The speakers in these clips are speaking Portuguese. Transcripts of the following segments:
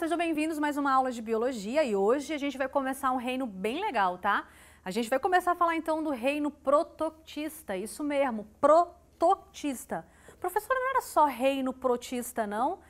sejam bem-vindos a mais uma aula de biologia e hoje a gente vai começar um reino bem legal, tá? A gente vai começar a falar então do reino protoctista, isso mesmo, protoctista. Professora, não era só reino protista, não?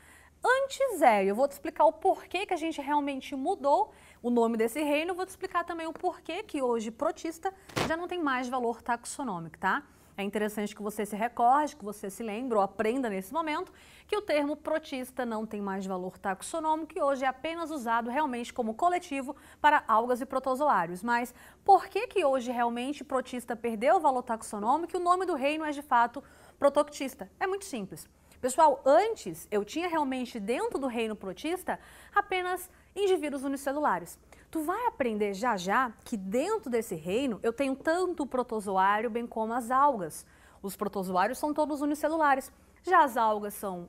Antes eu vou te explicar o porquê que a gente realmente mudou o nome desse reino, eu vou te explicar também o porquê que hoje protista já não tem mais valor taxonômico, tá? É interessante que você se recorde, que você se lembre ou aprenda nesse momento que o termo protista não tem mais valor taxonômico e hoje é apenas usado realmente como coletivo para algas e protozoários. Mas por que hoje realmente protista perdeu o valor taxonômico e o nome do reino é de fato protoctista? É muito simples. Pessoal, antes eu tinha realmente dentro do reino protista apenas indivíduos unicelulares. Tu vai aprender já já que dentro desse reino eu tenho tanto o protozoário bem como as algas. Os protozoários são todos unicelulares, já as algas são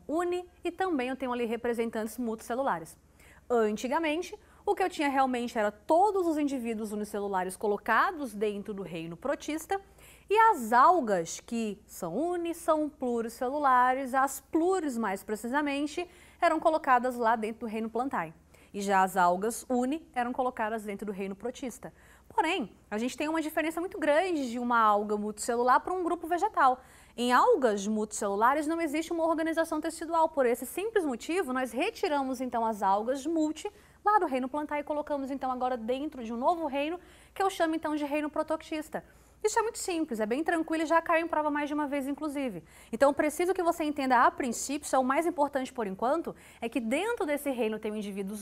e também eu tenho ali representantes multicelulares. Antigamente, o que eu tinha realmente era todos os indivíduos unicelulares colocados dentro do reino protista e as algas que são pluricelulares, as pluris mais precisamente, eram colocadas lá dentro do reino plantae. E já as algas eram colocadas dentro do reino protista. Porém, a gente tem uma diferença muito grande de uma alga multicelular para um grupo vegetal. Em algas multicelulares não existe uma organização tecidual. Por esse simples motivo, nós retiramos então as algas multi lá do reino plantae e colocamos então agora dentro de um novo reino que eu chamo então de reino protoctista. Isso é muito simples, é bem tranquilo e já caiu em prova mais de uma vez, inclusive. Então, preciso que você entenda a princípio, isso é o mais importante por enquanto, é que dentro desse reino tem indivíduos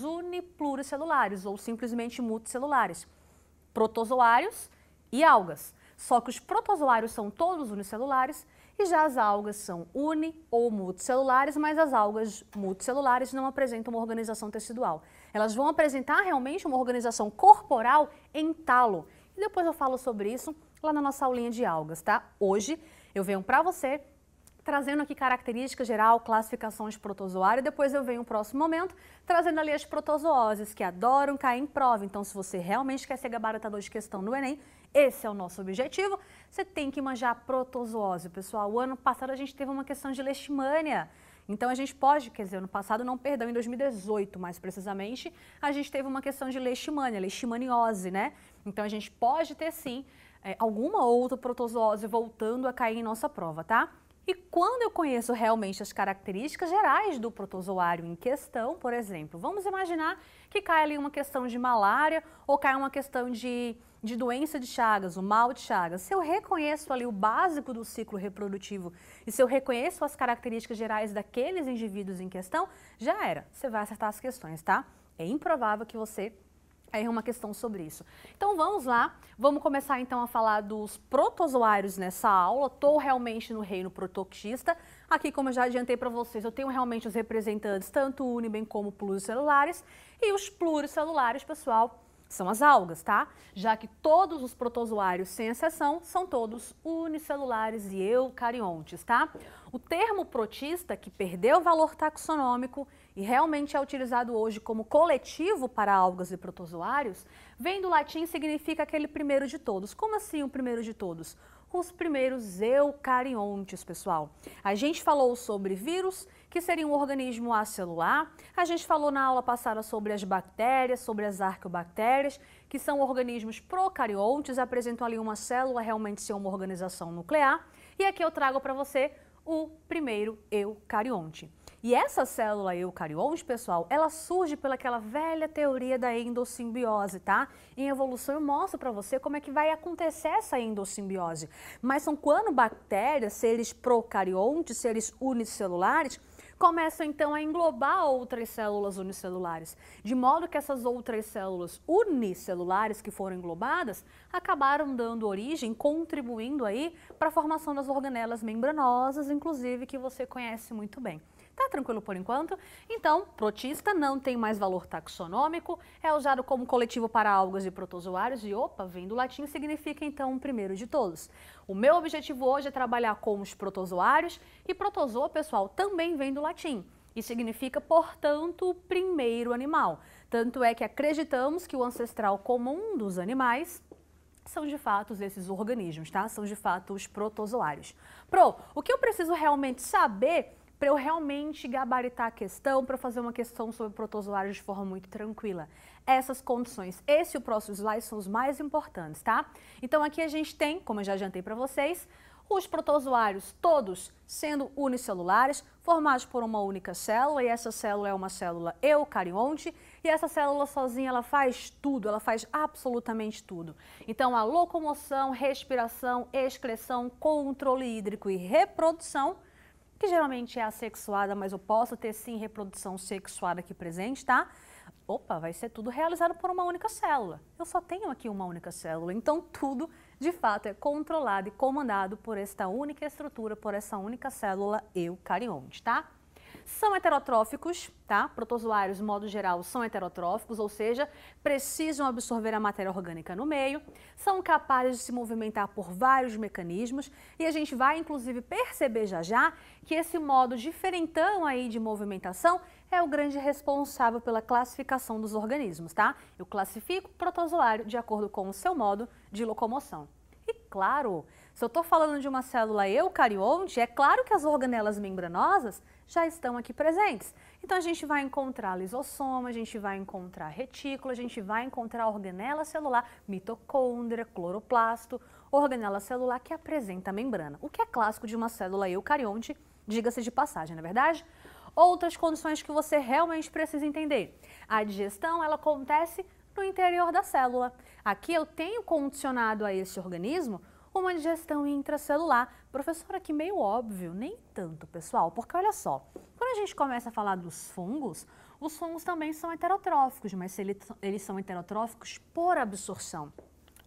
pluricelulares ou simplesmente multicelulares, protozoários e algas. Só que os protozoários são todos unicelulares e já as algas são ou multicelulares, mas as algas multicelulares não apresentam uma organização tecidual. Elas vão apresentar realmente uma organização corporal em talo. E depois eu falo sobre isso lá na nossa aulinha de algas, tá? Hoje eu venho para você trazendo aqui característica geral, classificação de protozoário, e depois eu venho no próximo momento trazendo ali as protozooses, que adoram cair em prova. Então, se você realmente quer ser gabaritador de questão no Enem, esse é o nosso objetivo, você tem que manjar protozoose. Pessoal, o ano passado a gente teve uma questão de leishmania. Então a gente pode, quer dizer, ano passado não, perdão, em 2018 mais precisamente, a gente teve uma questão de leishmania, leishmaniose, né? Então a gente pode ter sim alguma outra protozoose voltando a cair em nossa prova, tá? E quando eu conheço realmente as características gerais do protozoário em questão, por exemplo, vamos imaginar que cai ali uma questão de malária ou cai uma questão de doença de Chagas, o mal de Chagas. Se eu reconheço ali o básico do ciclo reprodutivo e se eu reconheço as características gerais daqueles indivíduos em questão, já era. Você vai acertar as questões, tá? É improvável que você erre uma questão sobre isso. Então vamos lá, vamos começar então a falar dos protozoários nessa aula. Estou realmente no reino protoctista. Aqui, como eu já adiantei para vocês, eu tenho realmente os representantes tanto bem como pluricelulares. E os pluricelulares, pessoal, são as algas, tá? Já que todos os protozoários, sem exceção, são todos unicelulares e eucariontes, tá? O termo protista, que perdeu o valor taxonômico e realmente é utilizado hoje como coletivo para algas e protozoários, vem do latim e significa aquele primeiro de todos. Como assim o primeiro de todos? Os primeiros eucariontes, pessoal. A gente falou sobre vírus, que seria um organismo acelular. A gente falou na aula passada sobre as bactérias, sobre as arqueobactérias, que são organismos procariontes, apresentam ali uma célula realmente ser uma organização nuclear. E aqui eu trago para você o primeiro eucarionte. E essa célula eucarionte, pessoal, ela surge pelaquela velha teoria da endossimbiose, tá? Em evolução eu mostro para você como é que vai acontecer essa endossimbiose. Mas são quando bactérias, seres procariontes, seres unicelulares, começam então a englobar outras células unicelulares, de modo que essas outras células unicelulares que foram englobadas acabaram dando origem, contribuindo aí para a formação das organelas membranosas, inclusive que você conhece muito bem. Tá tranquilo por enquanto? Então, protista não tem mais valor taxonômico, é usado como coletivo para algas e protozoários e, vem do latim, significa então o primeiro de todos. O meu objetivo hoje é trabalhar com os protozoários e protozoa, pessoal, também vem do latim e significa, portanto, o primeiro animal. Tanto é que acreditamos que o ancestral comum dos animais são de fato esses organismos, tá? São de fato os protozoários. O que eu preciso realmente saber para eu realmente gabaritar a questão, para fazer uma questão sobre protozoários de forma muito tranquila. Essas condições, esse e o próximo slide são os mais importantes, tá? Então aqui a gente tem, como eu já adiantei para vocês, os protozoários todos sendo unicelulares, formados por uma única célula, e essa célula é uma célula eucarionte, e essa célula sozinha ela faz tudo, ela faz absolutamente tudo. Então a locomoção, respiração, excreção, controle hídrico e reprodução, que geralmente é assexuada, mas eu posso ter sim reprodução sexuada aqui presente, tá? Opa, vai ser tudo realizado por uma única célula. Eu só tenho aqui uma única célula, então tudo de fato é controlado e comandado por esta única estrutura, por essa única célula eucarionte, tá? São heterotróficos, tá? Protozoários, de modo geral, são heterotróficos, ou seja, precisam absorver a matéria orgânica no meio, são capazes de se movimentar por vários mecanismos e a gente vai, inclusive, perceber já que esse modo diferentão aí de movimentação é o grande responsável pela classificação dos organismos, tá? Eu classifico o protozoário de acordo com o seu modo de locomoção. E claro, se eu estou falando de uma célula eucarionte, é claro que as organelas membranosas já estão aqui presentes. Então a gente vai encontrar lisossoma, a gente vai encontrar retículo, a gente vai encontrar organela celular, mitocôndria, cloroplasto, organela celular que apresenta a membrana, o que é clássico de uma célula eucarionte, diga-se de passagem, não é verdade? Outras condições que você realmente precisa entender. A digestão, ela acontece no interior da célula. Aqui eu tenho condicionado a esse organismo uma digestão intracelular. Professora, que meio óbvio, nem tanto, pessoal, porque olha só, quando a gente começa a falar dos fungos, os fungos também são heterotróficos, mas eles são heterotróficos por absorção.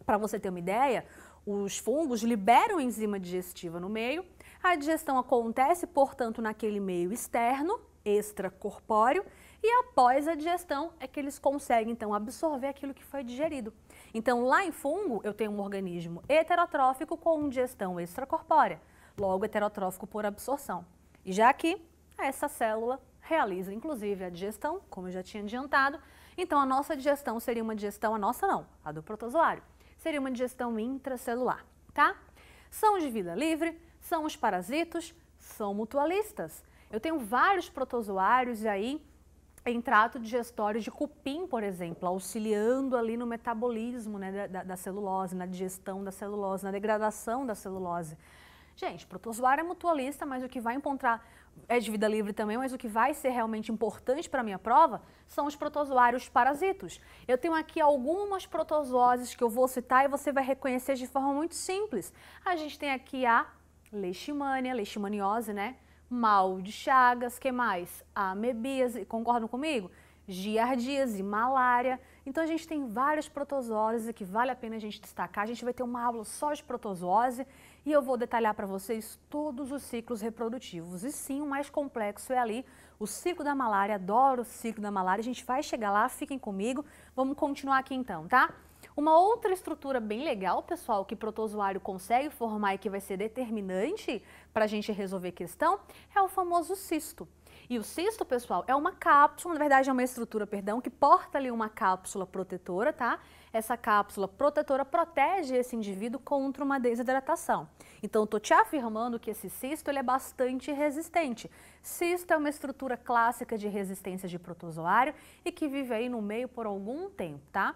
Para você ter uma ideia, os fungos liberam enzima digestiva no meio, a digestão acontece, portanto, naquele meio externo, extracorpóreo, e após a digestão é que eles conseguem, então, absorver aquilo que foi digerido. Então, lá em fungo, eu tenho um organismo heterotrófico com digestão extracorpórea, logo heterotrófico por absorção. E já aqui, essa célula realiza, inclusive, a digestão, como eu já tinha adiantado. Então, a nossa digestão seria uma digestão, a nossa não, a do protozoário, seria uma digestão intracelular, tá? São de vida livre, são os parasitos, são mutualistas. Eu tenho vários protozoários aí em trato digestório de cupim, por exemplo, auxiliando ali no metabolismo, né, da celulose, na digestão da celulose, na degradação da celulose. Gente, protozoário é mutualista, mas o que vai encontrar é de vida livre também, mas o que vai ser realmente importante para a minha prova são os protozoários parasitos. Eu tenho aqui algumas protozooses que eu vou citar e você vai reconhecer de forma muito simples. A gente tem aqui a leishmania, leishmaniose, né? Mal de Chagas, que mais? A amebíase, concordam comigo? Giardíase, malária. Então a gente tem várias protozooses que vale a pena a gente destacar. A gente vai ter uma aula só de protozoose e eu vou detalhar para vocês todos os ciclos reprodutivos. E sim, o mais complexo é ali o ciclo da malária. Adoro o ciclo da malária. A gente vai chegar lá, fiquem comigo. Vamos continuar aqui então, tá? Uma outra estrutura bem legal, pessoal, que protozoário consegue formar e que vai ser determinante para a gente resolver a questão, é o famoso cisto. E o cisto, pessoal, é uma cápsula, na verdade é uma estrutura, perdão, que porta ali uma cápsula protetora, tá? Essa cápsula protetora protege esse indivíduo contra uma desidratação. Então, eu estou te afirmando que esse cisto ele é bastante resistente. Cisto é uma estrutura clássica de resistência de protozoário e que vive aí no meio por algum tempo, tá?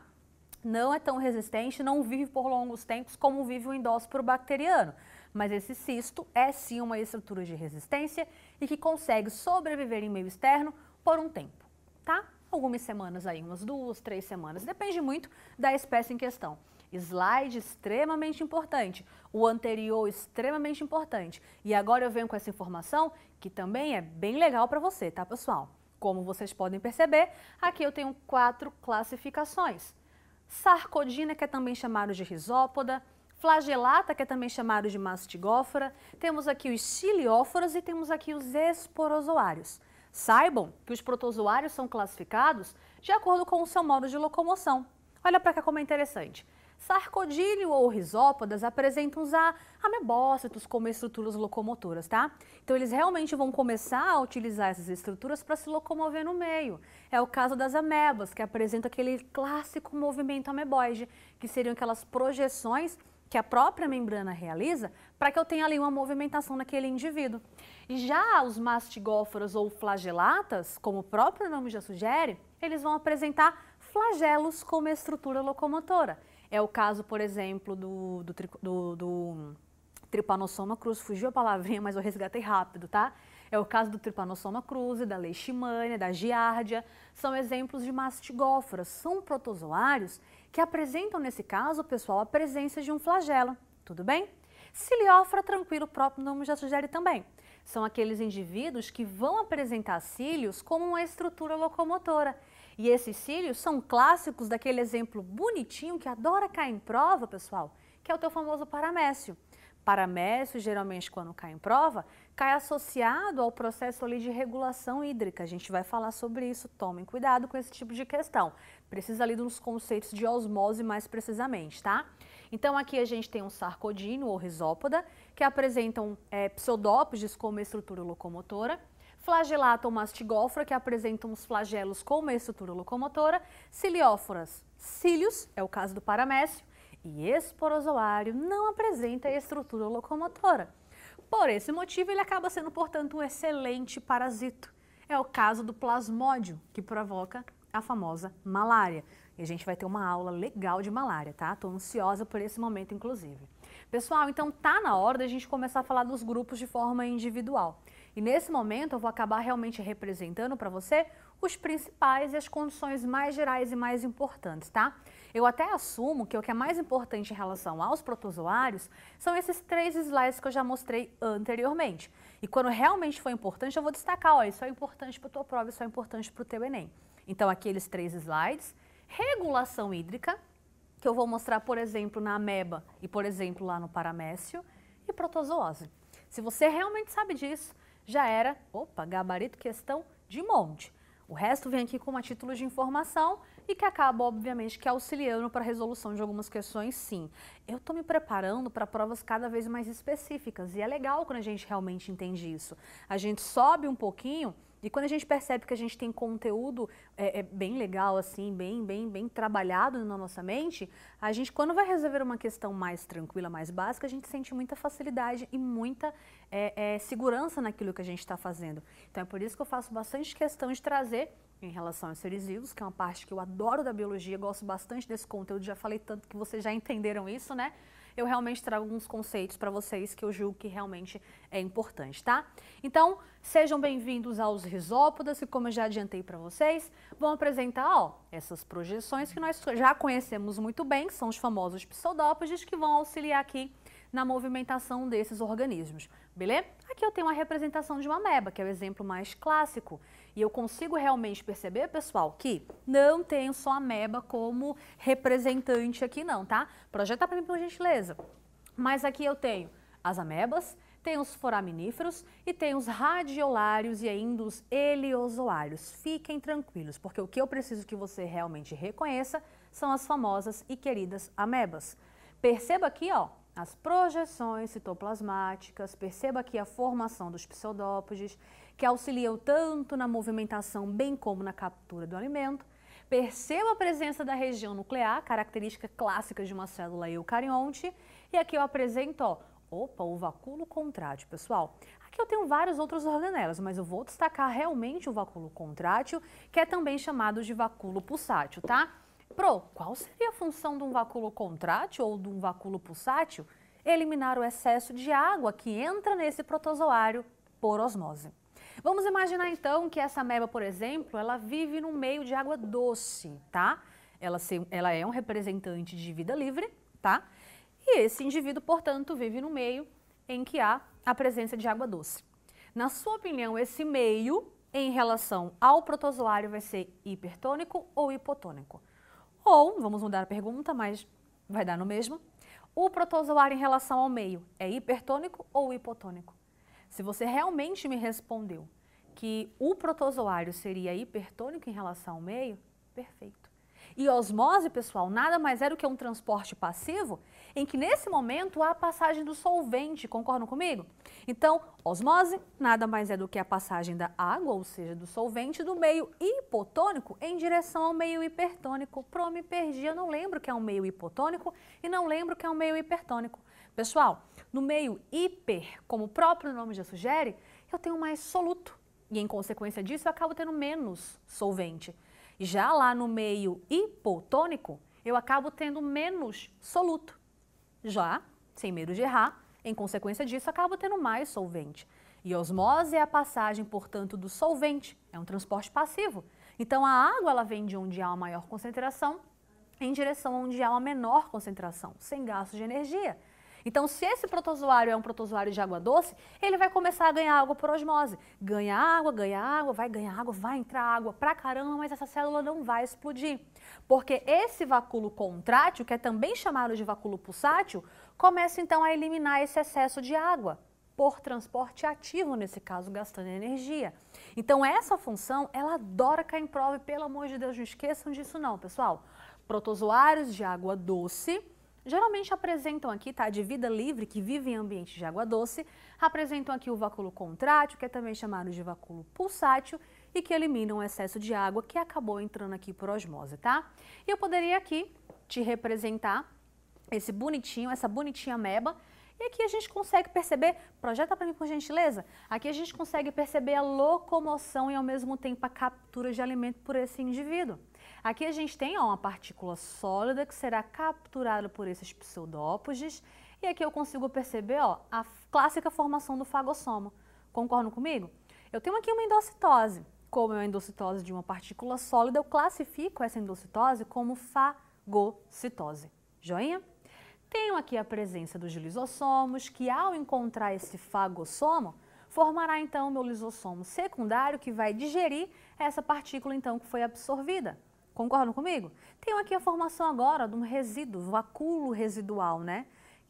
Não é tão resistente, não vive por longos tempos como vive o endósporo bacteriano. Mas esse cisto é sim uma estrutura de resistência e que consegue sobreviver em meio externo por um tempo, tá? Algumas semanas aí, umas 2, 3 semanas, depende muito da espécie em questão. Slide extremamente importante, o anterior extremamente importante. E agora eu venho com essa informação que também é bem legal para você, tá, pessoal? Como vocês podem perceber, aqui eu tenho 4 classificações. Sarcodina, que é também chamado de risópoda, flagelata, que é também chamado de mastigófora, temos aqui os cilióforas e temos aqui os esporozoários. Saibam que os protozoários são classificados de acordo com o seu modo de locomoção. Olha para cá como é interessante. Sarcodíleo ou risópodas apresentam os amebócitos como estruturas locomotoras, tá? Então eles realmente vão começar a utilizar essas estruturas para se locomover no meio. É o caso das amebas, que apresentam aquele clássico movimento ameboide, que seriam aquelas projeções que a própria membrana realiza para que eu tenha ali uma movimentação naquele indivíduo. E já os mastigóforos ou flagelatas, como o próprio nome já sugere, eles vão apresentar flagelos como estrutura locomotora. É o caso, por exemplo, do Trypanosoma cruzi, fugiu a palavrinha, mas eu resgatei rápido, tá? É o caso do Trypanosoma cruzi, da Leishmania, da Giardia, são exemplos de mastigóforas, são protozoários que apresentam, nesse caso, pessoal, a presença de um flagelo, tudo bem? Ciliófora, tranquilo, o próprio nome já sugere também. São aqueles indivíduos que vão apresentar cílios como uma estrutura locomotora. E esses cílios são clássicos daquele exemplo bonitinho que adora cair em prova, pessoal, que é o teu famoso paramécio. Paramécio, geralmente, quando cai em prova, cai associado ao processo ali de regulação hídrica. A gente vai falar sobre isso, tomem cuidado com esse tipo de questão. Precisa ali dos conceitos de osmose mais precisamente, tá? Então, aqui a gente tem um sarcodino ou risópoda, que apresentam pseudópodes como estrutura locomotora, flagelato ou mastigófora, que apresentam os flagelos como estrutura locomotora, cilióforas, cílios, é o caso do paramécio, e esporozoário não apresenta estrutura locomotora. Por esse motivo, ele acaba sendo, portanto, um excelente parasito. É o caso do plasmódio, que provoca a famosa malária. E a gente vai ter uma aula legal de malária, tá? Tô ansiosa por esse momento, inclusive. Pessoal, então tá na hora da gente começar a falar dos grupos de forma individual. E nesse momento eu vou acabar realmente representando para você os principais e as condições mais gerais e mais importantes, tá? Eu até assumo que o que é mais importante em relação aos protozoários são esses 3 slides que eu já mostrei anteriormente. E quando realmente for importante, eu vou destacar, ó, isso é importante para a tua prova, isso é importante para o teu Enem. Então, aqueles 3 slides, regulação hídrica, que eu vou mostrar, por exemplo, na ameba e, por exemplo, lá no paramécio, e protozoose. Se você realmente sabe disso, já era, gabarito questão de monte. O resto vem aqui como a título de informação e que acaba, obviamente, que auxiliando para a resolução de algumas questões, sim. Eu estou me preparando para provas cada vez mais específicas e é legal quando a gente realmente entende isso. A gente sobe um pouquinho e quando a gente percebe que a gente tem conteúdo bem legal, assim, bem trabalhado na nossa mente, a gente, quando vai resolver uma questão mais tranquila, mais básica, a gente sente muita facilidade e muita segurança naquilo que a gente está fazendo. Então é por isso que eu faço bastante questão de trazer em relação aos seres vivos, que é uma parte que eu adoro da biologia, gosto bastante desse conteúdo, já falei tanto que vocês já entenderam isso, né? Eu realmente trago alguns conceitos para vocês que eu julgo que realmente é importante, tá? Então, sejam bem-vindos aos risópodas, que como eu já adiantei para vocês, vão apresentar, ó, essas projeções que nós já conhecemos muito bem, que são os famosos pseudópodes, que vão auxiliar aqui na movimentação desses organismos, beleza? Aqui eu tenho uma representação de uma ameba, que é o exemplo mais clássico. E eu consigo realmente perceber, pessoal, que não tenho só ameba como representante aqui não, tá? Projeta para mim, por gentileza. Mas aqui eu tenho as amebas, tenho os foraminíferos e tenho os radiolários e ainda os heliozoários. Fiquem tranquilos, porque o que eu preciso que você realmente reconheça são as famosas e queridas amebas. Perceba aqui, ó, as projeções citoplasmáticas, perceba aqui a formação dos pseudópodes, que auxiliam tanto na movimentação bem como na captura do alimento. Perceba a presença da região nuclear, característica clássica de uma célula eucarionte. E aqui eu apresento, ó, o vacúolo contrátil, pessoal. Aqui eu tenho vários outros organelas, mas eu vou destacar realmente o vacúolo contrátil, que é também chamado de vacúolo pulsátil, tá? Qual seria a função de um vacúolo contrátil ou de um vacúolo pulsátil? Eliminar o excesso de água que entra nesse protozoário por osmose. Vamos imaginar então que essa ameba, por exemplo, ela vive no meio de água doce, tá? Ela é um representante de vida livre, tá? E esse indivíduo, portanto, vive no meio em que há a presença de água doce. Na sua opinião, esse meio, em relação ao protozoário, vai ser hipertônico ou hipotônico? Ou, vamos mudar a pergunta, mas vai dar no mesmo. O protozoário em relação ao meio é hipertônico ou hipotônico? Se você realmente me respondeu que o protozoário seria hipertônico em relação ao meio, perfeito. E osmose, pessoal, nada mais é do que um transporte passivo, em que nesse momento há a passagem do solvente, concordam comigo? Então, osmose nada mais é do que a passagem da água, ou seja, do solvente, do meio hipotônico em direção ao meio hipertônico. Pronto, me perdi, eu não lembro que é um meio hipotônico e não lembro que é um meio hipertônico. Pessoal, no meio hiper, como o próprio nome já sugere, eu tenho mais soluto e, em consequência disso, eu acabo tendo menos solvente. Já lá no meio hipotônico, eu acabo tendo menos soluto. Já, sem medo de errar, em consequência disso, acabo tendo mais solvente. E osmose é a passagem, portanto, do solvente, é um transporte passivo. Então, a água ela vem de onde há uma maior concentração em direção a onde há uma menor concentração, sem gasto de energia. Então, se esse protozoário é um protozoário de água doce, ele vai começar a ganhar água por osmose. Ganha água, vai ganhar água, vai entrar água pra caramba, mas essa célula não vai explodir. Porque esse vacúolo contrátil, que é também chamado de vacúolo pulsátil, começa então a eliminar esse excesso de água, por transporte ativo, nesse caso, gastando energia. Então, essa função, ela adora cair em prova e, pelo amor de Deus, não esqueçam disso não, pessoal. Protozoários de água doce geralmente apresentam aqui, tá, de vida livre, que vive em ambiente de água doce, apresentam aqui o vacúolo contrátil, que é também chamado de vacúolo pulsátil, e que eliminam o excesso de água que acabou entrando aqui por osmose, tá? E eu poderia aqui te representar essa bonitinha ameba, e aqui a gente consegue perceber, projeta para mim por gentileza, aqui a gente consegue perceber a locomoção e ao mesmo tempo a captura de alimento por esse indivíduo. Aqui a gente tem uma partícula sólida que será capturada por esses pseudópodes e aqui eu consigo perceber a clássica formação do fagossomo. Concordam comigo? Eu tenho aqui uma endocitose. Como é uma endocitose de uma partícula sólida, eu classifico essa endocitose como fagocitose. Joinha? Tenho aqui a presença dos lisossomos, que ao encontrar esse fagossomo, formará então o meu lisossomo secundário que vai digerir essa partícula então que foi absorvida. Concordam comigo? Tenho aqui a formação agora de um resíduo, vacúolo residual, né?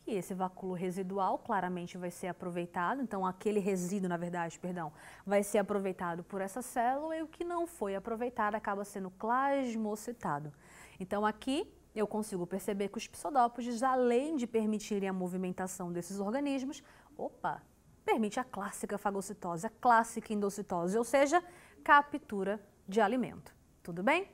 E esse vacúolo residual claramente vai ser aproveitado, então aquele resíduo, na verdade, perdão, vai ser aproveitado por essa célula e o que não foi aproveitado acaba sendo plasmocitado. Então aqui eu consigo perceber que os pseudópodes, além de permitirem a movimentação desses organismos, permite a clássica fagocitose, a clássica endocitose, ou seja, captura de alimento. Tudo bem?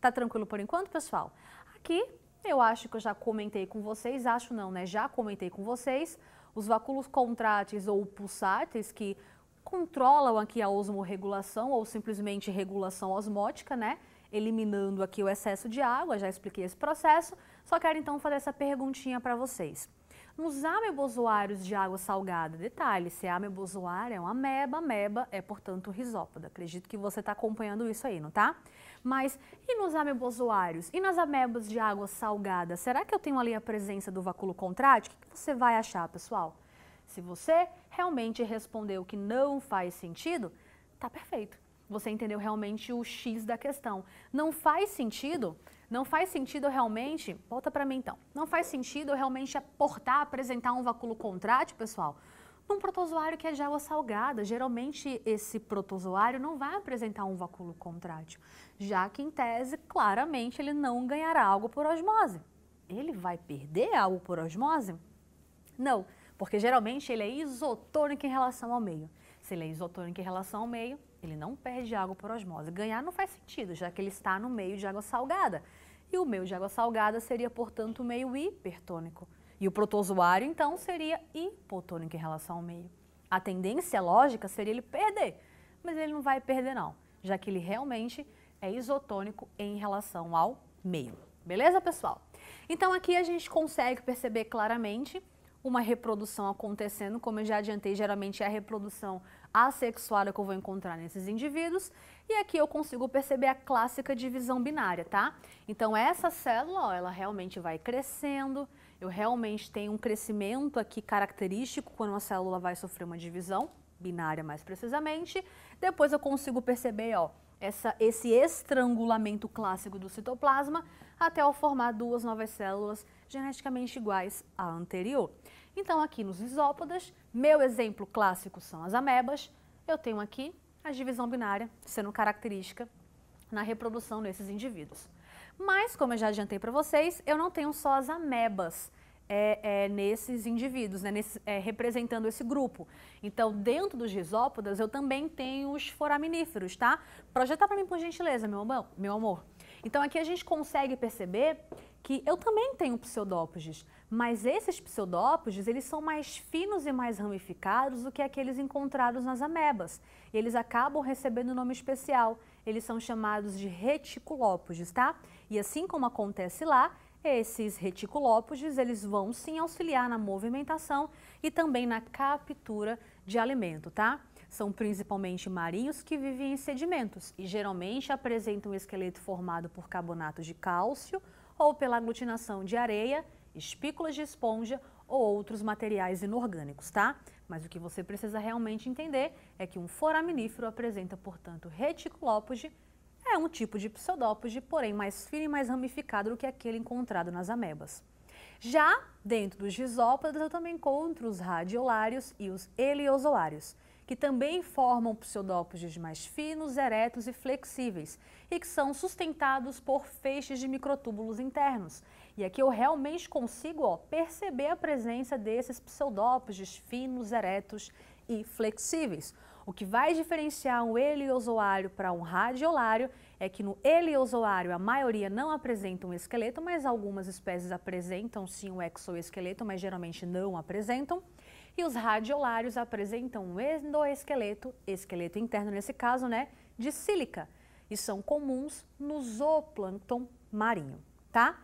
Tá tranquilo por enquanto, pessoal? Aqui eu acho que eu já comentei com vocês, acho não, né? Já comentei com vocês os vacúolos contráteis ou pulsáteis que controlam aqui a osmorregulação ou simplesmente regulação osmótica, né? Eliminando aqui o excesso de água, já expliquei esse processo, só quero então fazer essa perguntinha para vocês. Nos amebozoários de água salgada, detalhe, se a amebozoário é uma ameba é, portanto, risópoda. Acredito que você está acompanhando isso aí, não tá? Mas e nos amebozoários? E nas amebas de água salgada? Será que eu tenho ali a presença do vacúolo contrátil? O que você vai achar, pessoal? Se você realmente respondeu que não faz sentido, tá perfeito. Você entendeu realmente o X da questão. Não faz sentido realmente, volta para mim então, não faz sentido eu realmente apresentar um vacúolo contrátil, pessoal, num protozoário que é de água salgada. Geralmente esse protozoário não vai apresentar um vacúolo contrátil, já que em tese, claramente, ele não ganhará água por osmose. Ele vai perder algo por osmose? Não, porque geralmente ele é isotônico em relação ao meio. Se ele é isotônico em relação ao meio, ele não perde água por osmose. Ganhar não faz sentido, já que ele está no meio de água salgada. E o meio de água salgada seria, portanto, o meio hipertônico. E o protozoário, então, seria hipotônico em relação ao meio. A tendência lógica seria ele perder, mas ele não vai perder não, já que ele realmente é isotônico em relação ao meio. Beleza, pessoal? Então, aqui a gente consegue perceber claramente uma reprodução acontecendo, como eu já adiantei, geralmente é a reprodução assexuada que eu vou encontrar nesses indivíduos. E aqui eu consigo perceber a clássica divisão binária, tá? Então essa célula, ó, ela realmente vai crescendo, eu realmente tenho um crescimento aqui característico quando uma célula vai sofrer uma divisão binária mais precisamente. Depois eu consigo perceber, ó, esse estrangulamento clássico do citoplasma até eu formar duas novas células geneticamente iguais à anterior. Então aqui nos isópodas, meu exemplo clássico são as amebas, eu tenho aqui a divisão binária sendo característica na reprodução desses indivíduos. Mas, como eu já adiantei para vocês, eu não tenho só as amebas nesses indivíduos, né, representando esse grupo. Então, dentro dos rizópodas, eu também tenho os foraminíferos, tá? Projeta para mim, por gentileza, meu amor. Então, aqui a gente consegue perceber que eu também tenho pseudópodes, mas esses pseudópodes, eles são mais finos e mais ramificados do que aqueles encontrados nas amebas. Eles acabam recebendo um nome especial, eles são chamados de reticulópodes, tá? E assim como acontece lá, esses reticulópodes, eles vão sim auxiliar na movimentação e também na captura de alimento, tá? São principalmente marinhos que vivem em sedimentos e geralmente apresentam um esqueleto formado por carbonatos de cálcio ou pela aglutinação de areia, espículas de esponja ou outros materiais inorgânicos, tá? Mas o que você precisa realmente entender é que um foraminífero apresenta, portanto, reticulópode, é um tipo de pseudópode, porém mais fino e mais ramificado do que aquele encontrado nas amebas. Já dentro dos rizópodas, eu também encontro os radiolários e os heliozoários, que também formam pseudópodes mais finos, eretos e flexíveis, e que são sustentados por feixes de microtúbulos internos. E aqui eu realmente consigo perceber a presença desses pseudópodes finos, eretos e flexíveis. O que vai diferenciar um heliozoário para um radiolário é que no heliozoário a maioria não apresenta um esqueleto, mas algumas espécies apresentam sim um exoesqueleto, mas geralmente não apresentam. E os radiolários apresentam um endoesqueleto, esqueleto interno nesse caso, né, de sílica. E são comuns no zooplâncton marinho, tá?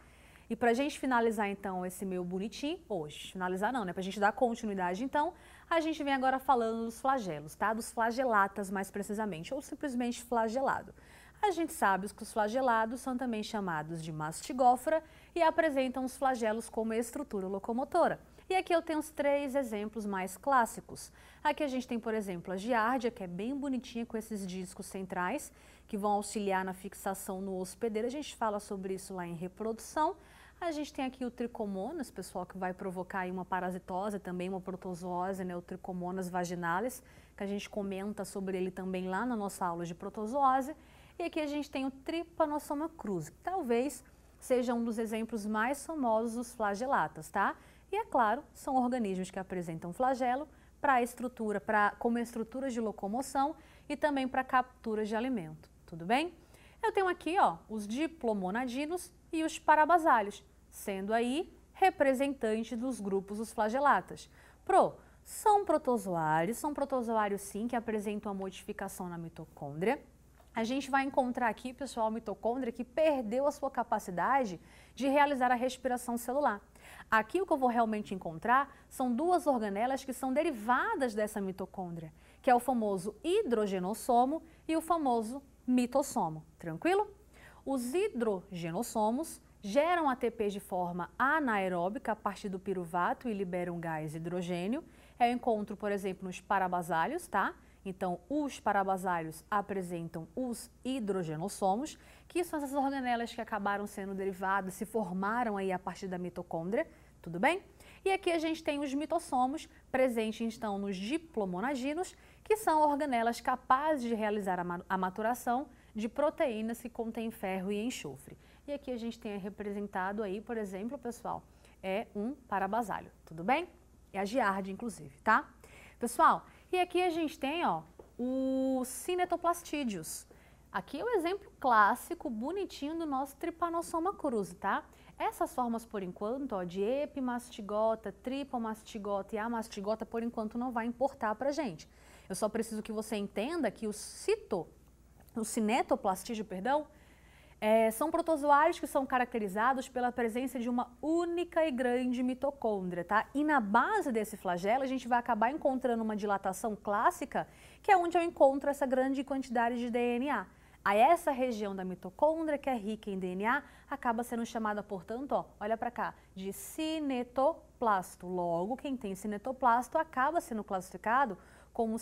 E para a gente finalizar então esse meu bonitinho, hoje, finalizar não, né, para a gente dar continuidade então, a gente vem agora falando dos flagelos, tá? Dos flagelatas mais precisamente, ou simplesmente flagelado. A gente sabe que os flagelados são também chamados de mastigófora e apresentam os flagelos como estrutura locomotora. E aqui eu tenho os 3 exemplos mais clássicos. Aqui a gente tem, por exemplo, a giardia, que é bem bonitinha com esses discos centrais, que vão auxiliar na fixação no hospedeiro. A gente fala sobre isso lá em reprodução. A gente tem aqui o tricomonas, pessoal, que vai provocar aí uma parasitose, também uma protozoose, né, o tricomonas vaginalis, que a gente comenta sobre ele também lá na nossa aula de protozoose. E aqui a gente tem o Trypanosoma cruzi, que talvez seja um dos exemplos mais famosos dos flagelatas, tá? E é claro, são organismos que apresentam flagelo como estruturas de locomoção e também para captura de alimento, tudo bem? Eu tenho aqui, os diplomonadinos e os parabasálios, sendo aí representantes dos grupos dos flagelatas. São protozoários sim que apresentam a modificação na mitocôndria. A gente vai encontrar aqui, pessoal, a mitocôndria que perdeu a sua capacidade de realizar a respiração celular. Aqui o que eu vou realmente encontrar são 2 organelas que são derivadas dessa mitocôndria, que é o famoso hidrogenossomo e o famoso mitossomo. Tranquilo? Os hidrogenossomos geram ATP de forma anaeróbica a partir do piruvato e liberam gás hidrogênio. Eu encontro, por exemplo, nos parabasálios, tá? Então, os parabasálios apresentam os hidrogenossomos, que são essas organelas que acabaram sendo derivadas, se formaram aí a partir da mitocôndria, tudo bem? E aqui a gente tem os mitossomos, presentes então nos diplomonadinos, que são organelas capazes de realizar a maturação de proteínas que contêm ferro e enxofre. E aqui a gente tem representado aí, por exemplo, pessoal, é um parabasálio, tudo bem? É a giardia, inclusive, tá? Pessoal, e aqui a gente tem, os cinetoplastídeos. Aqui é o exemplo clássico, bonitinho do nosso Trypanosoma cruzi, tá? Essas formas, por enquanto, de epimastigota, tripomastigota e amastigota, por enquanto não vai importar pra gente. Eu só preciso que você entenda que o cinetoplastídeo, são protozoários que são caracterizados pela presença de uma única e grande mitocôndria, tá? E na base desse flagelo a gente vai acabar encontrando uma dilatação clássica, que é onde eu encontro essa grande quantidade de DNA. A essa região da mitocôndria, que é rica em DNA, acaba sendo chamada, portanto, olha para cá, de cinetoplasto. Logo, quem tem cinetoplasto acaba sendo classificado como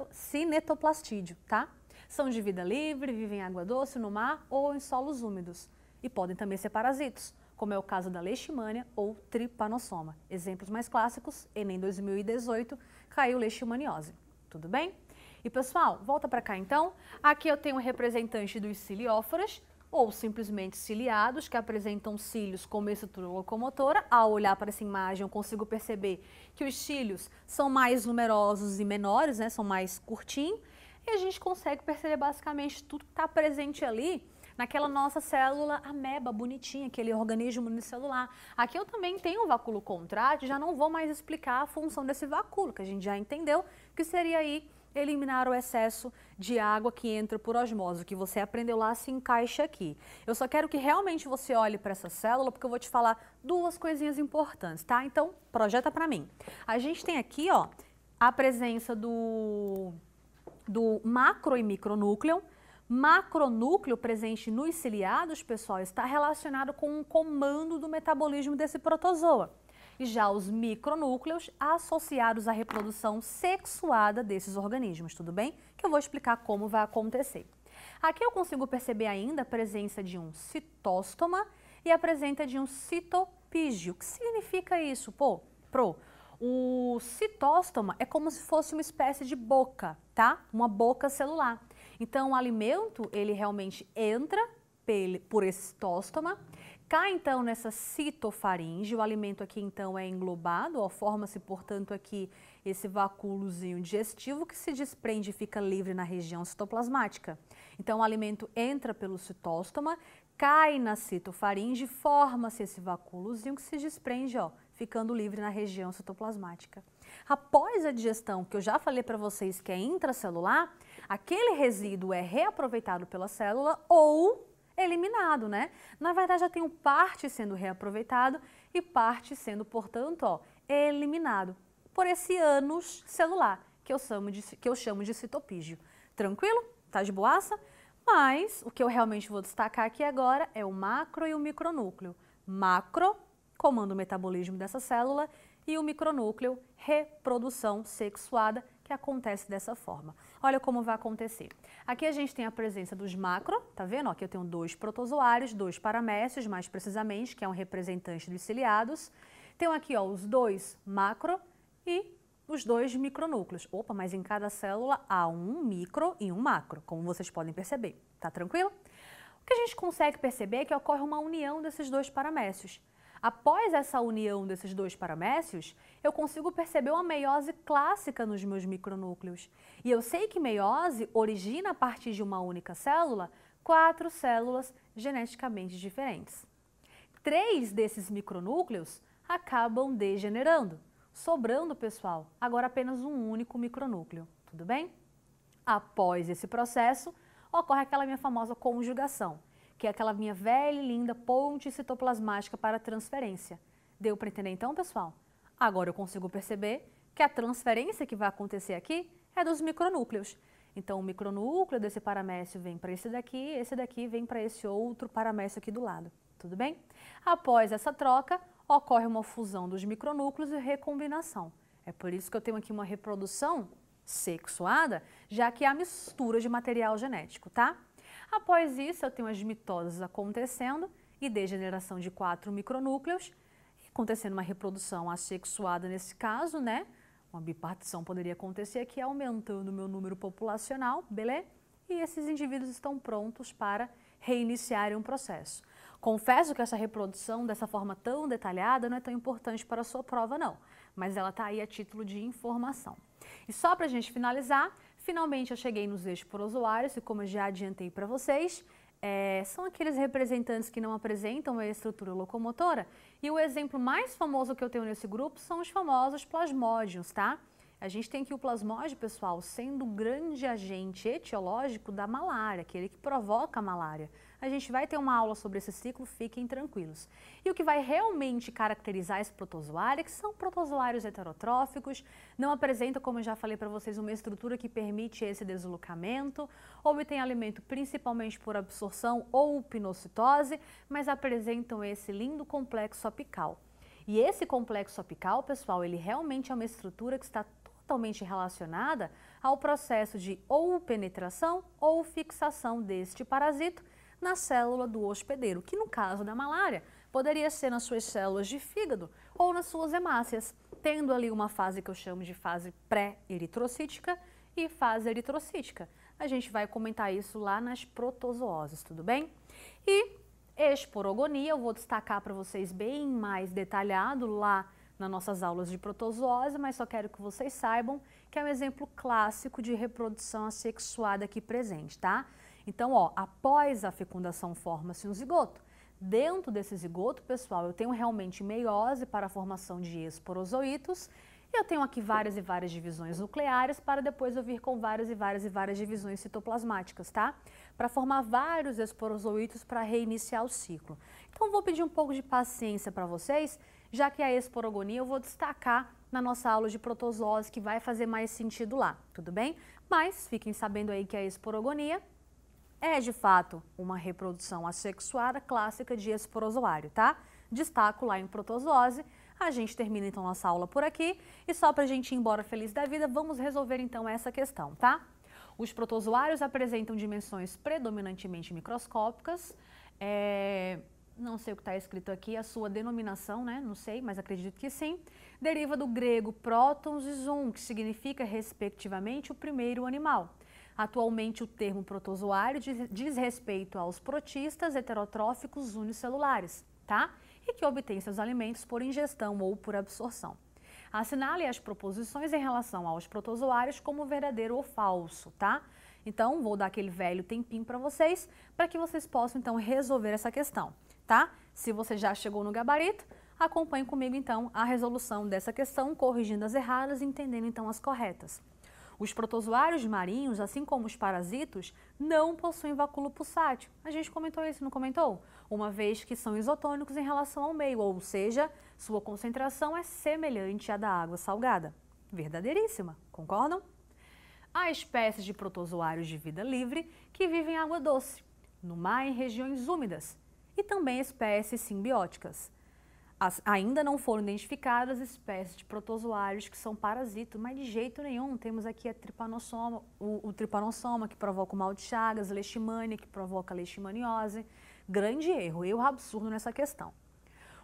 cinetoplastídeo, tá? São de vida livre, vivem em água doce, no mar ou em solos úmidos. E podem também ser parasitos, como é o caso da leishmania ou trypanosoma. Exemplos mais clássicos, Enem 2018, caiu leishmaniose. Tudo bem? E pessoal, volta para cá então. Aqui eu tenho um representante dos cilióforas, ou simplesmente ciliados, que apresentam cílios como estrutura locomotora. Ao olhar para essa imagem, eu consigo perceber que os cílios são mais numerosos e menores, né? São mais curtinhos, e a gente consegue perceber basicamente tudo que está presente ali naquela nossa célula ameba bonitinha, aquele organismo unicelular. Aqui eu também tenho um vacúolo contrátil, já não vou mais explicar a função desse vacúolo, que a gente já entendeu, que seria aí eliminar o excesso de água que entra por osmose. O que você aprendeu lá se encaixa aqui. Eu só quero que realmente você olhe para essa célula, porque eu vou te falar duas coisinhas importantes, tá? Então, projeta para mim. A gente tem aqui, ó, a presença do macro e micronúcleo. Macronúcleo presente nos ciliados, pessoal, está relacionado com um comando do metabolismo desse protozoa. E já os micronúcleos associados à reprodução sexuada desses organismos, tudo bem? Que eu vou explicar como vai acontecer. Aqui eu consigo perceber ainda a presença de um citóstoma e a presença de um citopígio. O que significa isso? O citóstoma é como se fosse uma espécie de boca, tá? Uma boca celular. Então, o alimento, ele realmente entra por esse citóstoma, cai então nessa citofaringe, o alimento aqui então é englobado, ó, forma-se, portanto, aqui esse vacúolozinho digestivo que se desprende e fica livre na região citoplasmática. Então, o alimento entra pelo citóstoma, cai na citofaringe, forma-se esse vacúolozinho que se desprende, ó, ficando livre na região citoplasmática. Após a digestão, que eu já falei para vocês que é intracelular, aquele resíduo é reaproveitado pela célula ou eliminado, né? Na verdade, já tenho parte sendo reaproveitado e parte sendo, portanto, ó, eliminado por esse ânus celular, que eu chamo de citopígio. Tranquilo? Tá de boaça? Mas o que eu realmente vou destacar aqui agora é o macro e o micronúcleo. Macro, comanda o metabolismo dessa célula, e o micronúcleo, reprodução sexuada, que acontece dessa forma. Olha como vai acontecer. Aqui a gente tem a presença dos macro, tá vendo? Aqui eu tenho 2 protozoários, 2 paramécios, mais precisamente, que é um representante dos ciliados. Tenho aqui, ó, os 2 macro e os 2 micronúcleos. Opa, mas em cada célula há um micro e um macro, como vocês podem perceber. Tá tranquilo? O que a gente consegue perceber é que ocorre uma união desses 2 paramécios. Após essa união desses 2 paramécios, eu consigo perceber uma meiose clássica nos meus micronúcleos. E eu sei que meiose origina a partir de uma única célula 4 células geneticamente diferentes. 3 desses micronúcleos acabam degenerando, sobrando, pessoal, agora apenas um único micronúcleo. Tudo bem? Após esse processo, ocorre aquela minha famosa conjugação, que é aquela minha velha e linda ponte citoplasmática para transferência. Deu para entender então, pessoal? Agora eu consigo perceber que a transferência que vai acontecer aqui é dos micronúcleos. Então o micronúcleo desse paramécio vem para esse daqui vem para esse outro paramécio aqui do lado. Tudo bem? Após essa troca, ocorre uma fusão dos micronúcleos e recombinação. É por isso que eu tenho aqui uma reprodução sexuada, já que há mistura de material genético, tá? Após isso, eu tenho as mitoses acontecendo e degeneração de 4 micronúcleos, acontecendo uma reprodução assexuada nesse caso, né? Uma bipartição poderia acontecer aqui, aumentando o meu número populacional, beleza? E esses indivíduos estão prontos para reiniciarem um processo. Confesso que essa reprodução, dessa forma tão detalhada, não é tão importante para a sua prova, não. Mas ela está aí a título de informação. E só para a gente finalizar, finalmente eu cheguei nos esporozoários e como eu já adiantei para vocês, são aqueles representantes que não apresentam a estrutura locomotora e o exemplo mais famoso que eu tenho nesse grupo são os famosos plasmódios, tá? A gente tem aqui o plasmódio, pessoal, sendo o grande agente etiológico da malária, aquele que provoca a malária. A gente vai ter uma aula sobre esse ciclo, fiquem tranquilos. E o que vai realmente caracterizar esse protozoário é que são protozoários heterotróficos, não apresentam, como eu já falei para vocês, uma estrutura que permite esse deslocamento, obtém alimento principalmente por absorção ou pinocitose, mas apresentam esse lindo complexo apical. E esse complexo apical, pessoal, ele realmente é uma estrutura que está totalmente relacionada ao processo de ou penetração ou fixação deste parasito na célula do hospedeiro, que no caso da malária poderia ser nas suas células de fígado ou nas suas hemácias, tendo ali uma fase que eu chamo de fase pré-eritrocítica e fase eritrocítica. A gente vai comentar isso lá nas protozooses, tudo bem? E esporogonia, eu vou destacar para vocês bem mais detalhado lá nas nossas aulas de protozoose, mas só quero que vocês saibam que é um exemplo clássico de reprodução assexuada aqui presente, tá? Então, ó, após a fecundação forma-se um zigoto. Dentro desse zigoto, pessoal, eu tenho realmente meiose para a formação de esporozoítos. Eu tenho aqui várias e várias divisões nucleares para depois eu vir com várias e várias divisões citoplasmáticas, tá? Para formar vários esporozoítos para reiniciar o ciclo. Então, vou pedir um pouco de paciência para vocês, já que a esporogonia eu vou destacar na nossa aula de protozoose, que vai fazer mais sentido lá, tudo bem? Mas fiquem sabendo aí que a esporogonia é, de fato, uma reprodução assexuada clássica de esporozoário, tá? Destaco lá em protozoose. A gente termina então nossa aula por aqui e só para a gente ir embora feliz da vida, vamos resolver então essa questão, tá? Os protozoários apresentam dimensões predominantemente microscópicas, não sei o que está escrito aqui, a sua denominação, né? Não sei, mas acredito que sim. Deriva do grego prótons e zoon, que significa respectivamente o primeiro animal. Atualmente o termo protozoário diz respeito aos protistas heterotróficos unicelulares, tá? E que obtêm seus alimentos por ingestão ou por absorção. Assinale as proposições em relação aos protozoários como verdadeiro ou falso, tá? Então, vou dar aquele velho tempinho para vocês possam, então, resolver essa questão, tá? Se você já chegou no gabarito, acompanhe comigo, então, a resolução dessa questão, corrigindo as erradas e entendendo, então, as corretas. Os protozoários marinhos, assim como os parasitos, não possuem vacúolo pulsátil. A gente comentou isso, não comentou? Uma vez que são isotônicos em relação ao meio, ou seja, sua concentração é semelhante à da água salgada. Verdadeiríssima, concordam? Há espécies de protozoários de vida livre que vivem em água doce, no mar em regiões úmidas, e também espécies simbióticas. Ainda não foram identificadas espécies de protozoários que são parasitos, mas de jeito nenhum. Temos aqui a tripanossoma, o tripanossoma, que provoca o mal de Chagas, leishmania, que provoca a leishmaniose. Grande erro absurdo nessa questão.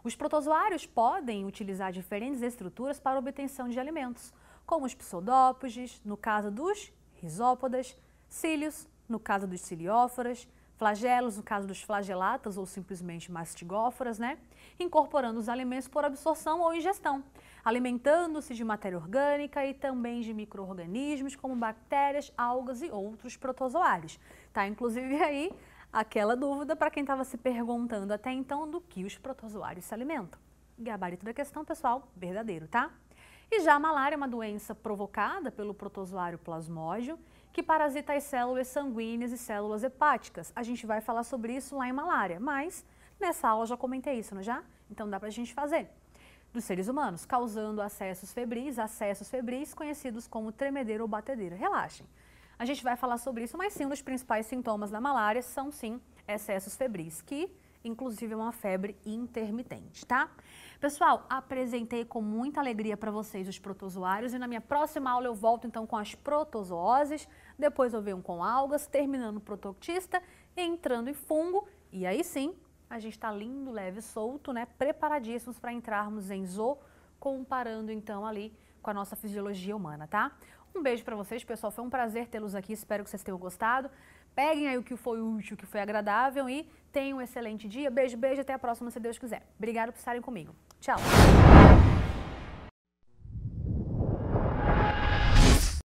Os protozoários podem utilizar diferentes estruturas para obtenção de alimentos, como os pseudópodes, no caso dos risópodas, cílios, no caso dos cilióforas, flagelos, no caso dos flagelatas ou simplesmente mastigóforas, né? Incorporando os alimentos por absorção ou ingestão, alimentando-se de matéria orgânica e também de micro-organismos como bactérias, algas e outros protozoários. Tá? Inclusive aí aquela dúvida para quem estava se perguntando até então do que os protozoários se alimentam. Gabarito da questão, pessoal, verdadeiro, tá? E já a malária é uma doença provocada pelo protozoário plasmódio, que parasita as células sanguíneas e células hepáticas. A gente vai falar sobre isso lá em malária, mas nessa aula eu já comentei isso, não é já? Então dá pra gente fazer. Dos seres humanos, causando acessos febris conhecidos como tremedeira ou batedeira. Relaxem. A gente vai falar sobre isso, mas sim, um dos principais sintomas da malária são sim excessos febris, que inclusive é uma febre intermitente, tá? Pessoal, apresentei com muita alegria para vocês os protozoários e na minha próxima aula eu volto então com as protozooses, depois eu venho com algas, terminando protoctista, entrando em fungo e aí sim a gente tá lindo, leve, solto, né? Preparadíssimos para entrarmos em zoo, comparando então ali com a nossa fisiologia humana, tá? Um beijo para vocês, pessoal, foi um prazer tê-los aqui, espero que vocês tenham gostado. Peguem aí o que foi útil, o que foi agradável e tenham um excelente dia. Beijo, beijo, até a próxima, se Deus quiser. Obrigada por estarem comigo. Tchau!